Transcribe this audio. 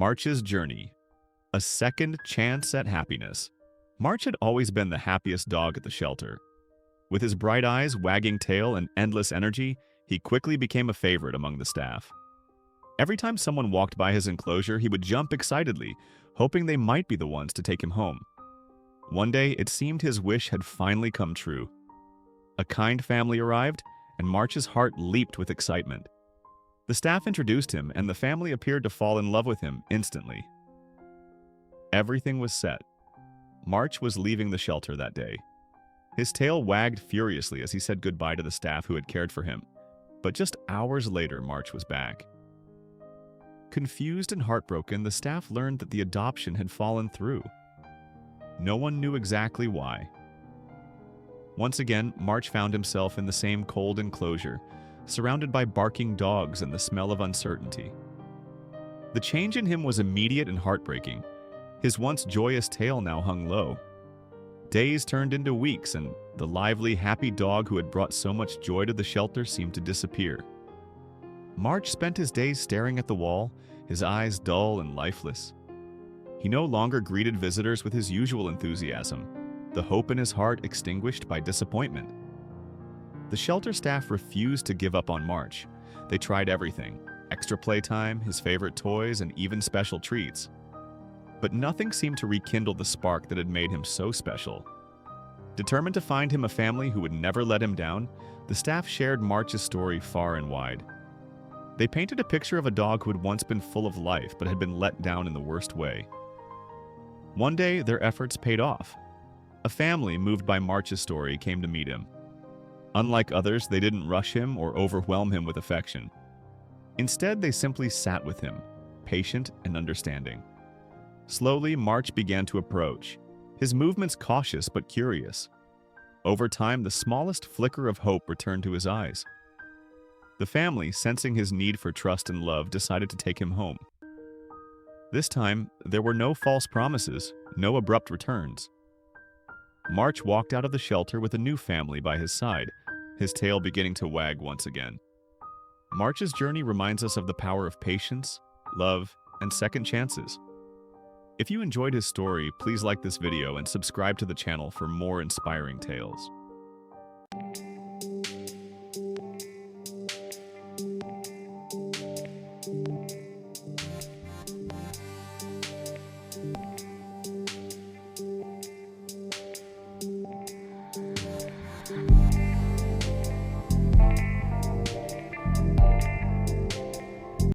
March's journey. A second chance at happiness. March had always been the happiest dog at the shelter. With his bright eyes, wagging tail, and endless energy, he quickly became a favorite among the staff. Every time someone walked by his enclosure, he would jump excitedly, hoping they might be the ones to take him home. One day, it seemed his wish had finally come true. A kind family arrived, and March's heart leaped with excitement. The staff introduced him, and the family appeared to fall in love with him instantly. Everything was set. March was leaving the shelter that day. His tail wagged furiously as he said goodbye to the staff who had cared for him. But just hours later, March was back. Confused and heartbroken, the staff learned that the adoption had fallen through. No one knew exactly why. Once again, March found himself in the same cold enclosure, surrounded by barking dogs and the smell of uncertainty. The change in him was immediate and heartbreaking. His once joyous tail now hung low. Days turned into weeks, and the lively, happy dog who had brought so much joy to the shelter seemed to disappear. March spent his days staring at the wall, his eyes dull and lifeless. He no longer greeted visitors with his usual enthusiasm, the hope in his heart extinguished by disappointment. The shelter staff refused to give up on March. They tried everything: extra playtime, his favorite toys, and even special treats. But nothing seemed to rekindle the spark that had made him so special. Determined to find him a family who would never let him down, the staff shared March's story far and wide. They painted a picture of a dog who had once been full of life but had been let down in the worst way. One day, their efforts paid off. A family moved by March's story came to meet him. Unlike others, they didn't rush him or overwhelm him with affection. Instead, they simply sat with him, patient and understanding. Slowly, March began to approach, his movements cautious but curious. Over time, the smallest flicker of hope returned to his eyes. The family, sensing his need for trust and love, decided to take him home. This time, there were no false promises, no abrupt returns. March walked out of the shelter with a new family by his side, his tail beginning to wag once again. March's journey reminds us of the power of patience, love, and second chances. If you enjoyed his story, please like this video and subscribe to the channel for more inspiring tales.